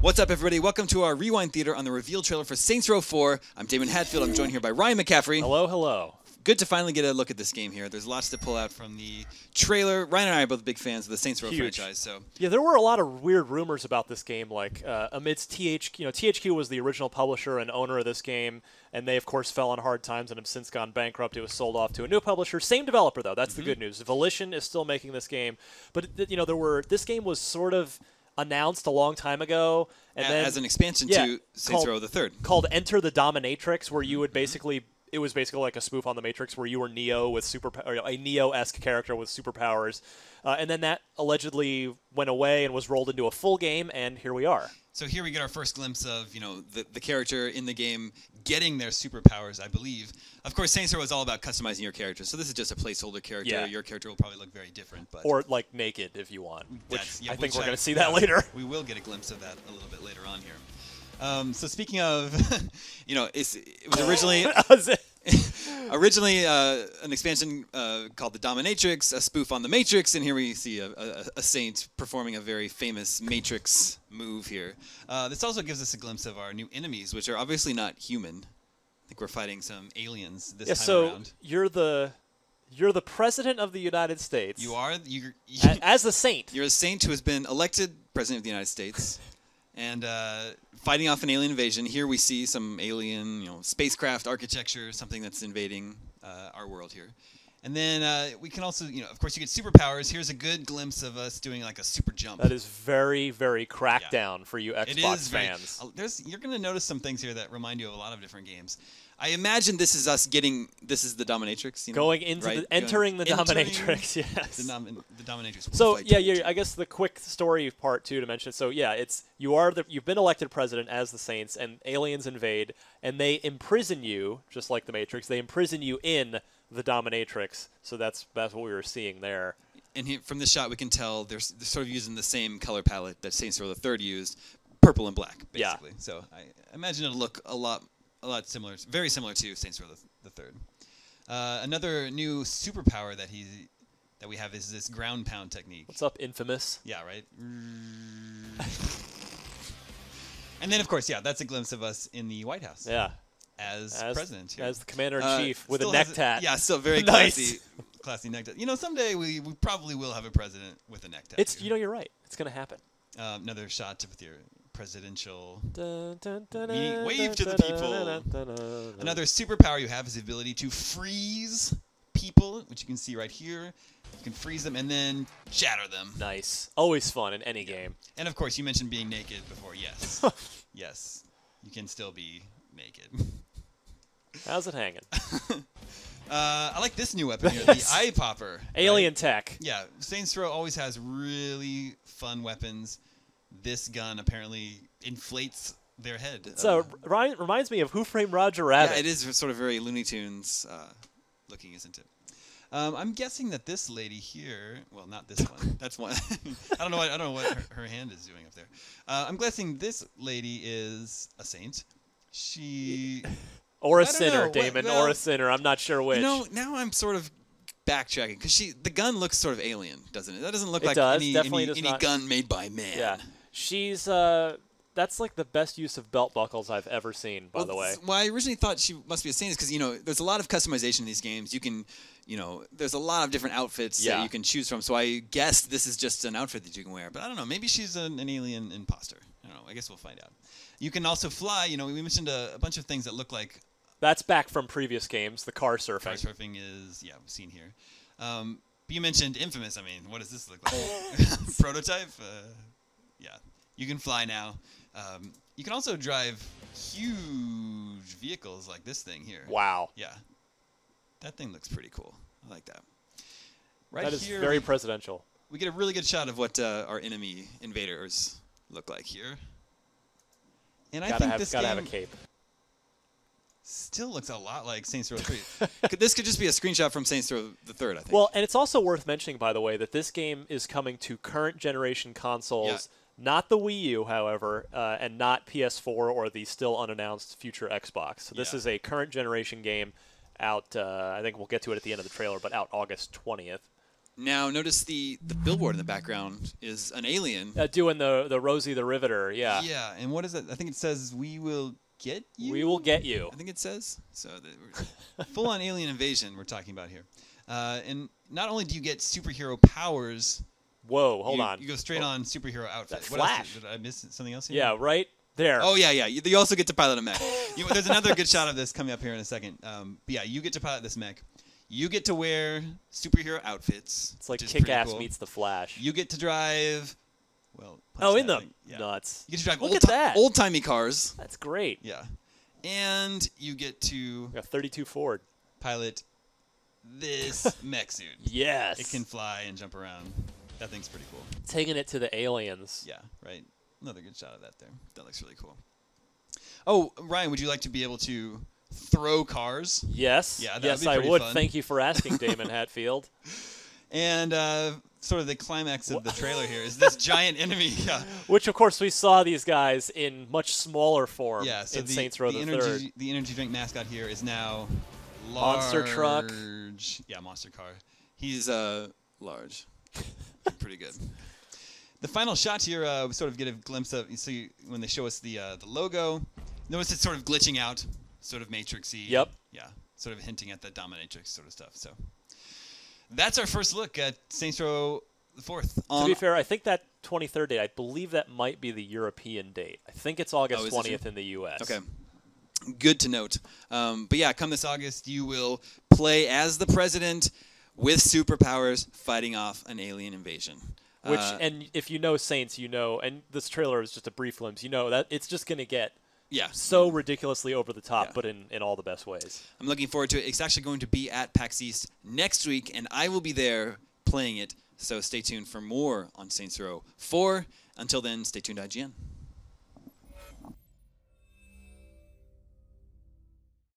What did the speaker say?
What's up, everybody? Welcome to our Rewind Theater on the reveal trailer for Saints Row 4. I'm Damon Hatfield. I'm joined here by Ryan McCaffrey. Hello, hello. Good to finally get a look at this game here. There's lots to pull out from the trailer. Ryan and I are both big fans of the Saints Row franchise. So yeah, there were a lot of weird rumors about this game, like amidst THQ was the original publisher and owner of this game, and they of course fell on hard times and have since gone bankrupt. It was sold off to a new publisher, same developer though. That's the good news. Volition is still making this game, but this game was sort of announced a long time ago, and then as an expansion to Saints Row the Third, called Enter the Dominatrix, where you would it was basically like a spoof on the Matrix, where you were Neo with a Neo-esque character with superpowers, and then that allegedly went away and was rolled into a full game, and here we are. So here we get our first glimpse of the character in the game getting their superpowers, I believe. Of course, Saints Row is all about customizing your character, so this is just a placeholder character. Yeah. Your character will probably look very different, but or like naked if you want, which I think we're going to see that later. We will get a glimpse of that a little bit later on here. So speaking of, it was originally an expansion called the Dominatrix, a spoof on the Matrix, and here we see a saint performing a very famous Matrix move here. This also gives us a glimpse of our new enemies, which are obviously not human. I think we're fighting some aliens this time around. You're the president of the United States. You are as the saint. You're a saint who has been elected president of the United States. And fighting off an alien invasion. Here we see some alien, spacecraft architecture, something that's invading our world here. And then we can also, of course, you get superpowers. Here's a good glimpse of us doing like a super jump. That is very, very crackdown for you Xbox fans. You're going to notice some things here that remind you of a lot of different games. I imagine this is us this is the Dominatrix. Going into entering the Dominatrix, yes. The Dominatrix. So yeah, I guess the quick story part too to mention. So yeah, you've been elected president as the Saints, and aliens invade, and they imprison you, just like the Matrix. They imprison you in the Dominatrix. So that's what we were seeing there. And from this shot, we can tell they're sort of using the same color palette that Saints Row the Third used, purple and black, basically. Yeah. So I imagine it'll look a lot similar, very similar to Saints Row the Third. Another new superpower that we have is this ground pound technique. What's up, Infamous? Yeah, right. And then, of course, that's a glimpse of us in the White House. Yeah. As president here. As the commander-in-chief with a neck tat. Yeah, still very classy, classy neck tat. Someday we probably will have a president with a neck tat. You're right. It's going to happen. Another shot with your presidential wave to the people. Another superpower you have is the ability to freeze people, which you can see right here. You can freeze them and then shatter them. Nice. Always fun in any game. And of course, you mentioned being naked before. Yes. Yes. You can still be naked. How's it hanging? I like this new weapon here, the eye popper. Alien tech. Yeah, Saints Row always has really fun weapons. This gun apparently inflates their head. So reminds me of Who Framed Roger Rabbit. Yeah, it is sort of very Looney Tunes looking, isn't it? I'm guessing that this lady here, well, not this one. That's one. I don't know what her hand is doing up there. I'm guessing this lady is a saint. Or a sinner, Damon, or a sinner. I'm not sure which. Now I'm sort of backtracking because the gun looks sort of alien, doesn't it? That doesn't look like any gun made by man. Yeah, she's that's like the best use of belt buckles I've ever seen. By the way, well, I originally thought she must be a saint because there's a lot of customization in these games. You can, there's a lot of different outfits that you can choose from. So I guessed this is just an outfit that you can wear, but I don't know. Maybe she's an alien imposter. I don't know. I guess we'll find out. You can also fly. We mentioned a bunch of things that look like. That's back from previous games. The car surfing. Car surfing is seen here. You mentioned Infamous. I mean, what does this look like? Prototype. Yeah, you can fly now. You can also drive huge vehicles like this thing here. Wow. Yeah, that thing looks pretty cool. I like that. That is very presidential. We get a really good shot of what our enemy invaders look like here. And I think this game gotta have a cape. Still looks a lot like Saints Row 3. This could just be a screenshot from Saints Row the Third, I think. Well, and it's also worth mentioning, by the way, that this game is coming to current generation consoles, not the Wii U, however, and not PS4 or the still unannounced future Xbox. So this is a current generation game out, I think we'll get to it at the end of the trailer, but out August 20th. Now, notice the billboard in the background is an alien. Doing the Rosie the Riveter, yeah. Yeah, and what is it? I think it says, "We will get you." We will get you. I think it says. So full-on alien invasion we're talking about here. And not only do you get superhero powers. Whoa, hold on. You go straight on superhero outfit. That What Flash. else did I miss something else here? Yeah, right there. Oh, yeah. You also get to pilot a mech. There's another good shot of this coming up here in a second. But yeah, you get to pilot this mech. You get to wear superhero outfits. It's like which is pretty Kick-Ass cool. meets the Flash. You get to drive. Well, in the nuts. You get to drive Look at that. old-timey cars. That's great. Yeah. And you get to A 32 Ford. pilot this mech suit. Yes. It can fly and jump around. That thing's pretty cool. Taking it to the aliens. Yeah, right. Another good shot of that there. That looks really cool. Oh, Ryan, would you like to be able to throw cars? Yes. Yeah, that yes, would be I pretty would. fun. Thank you for asking, Damon Hatfield. And sort of the climax of the trailer here is this giant enemy. Yeah. Which, of course, we saw these guys in much smaller form Yeah, so in the, Saints Row the the energy, Third. the energy drink mascot here is now Monster truck. Yeah, monster car. He's large. Pretty good. The final shot here, we sort of get a glimpse of. You see when they show us the logo. Notice it's sort of glitching out, sort of Matrixy. Yep. Yeah, sort of hinting at the dominatrix sort of stuff. So that's our first look at Saints Row the 4th. To be fair, I think that 23rd date, I believe that might be the European date. I think it's August is it 20th true? in the U.S. Okay. Good to note. But yeah, come this August, you will play as the president with superpowers fighting off an alien invasion. Which, and if you know Saints, you know, and this trailer is just a brief glimpse, you know that it's just going to get so ridiculously over the top, but in all the best ways. I'm looking forward to it. It's actually going to be at PAX East next week, and I will be there playing it. So stay tuned for more on Saints Row 4. Until then, stay tuned to IGN.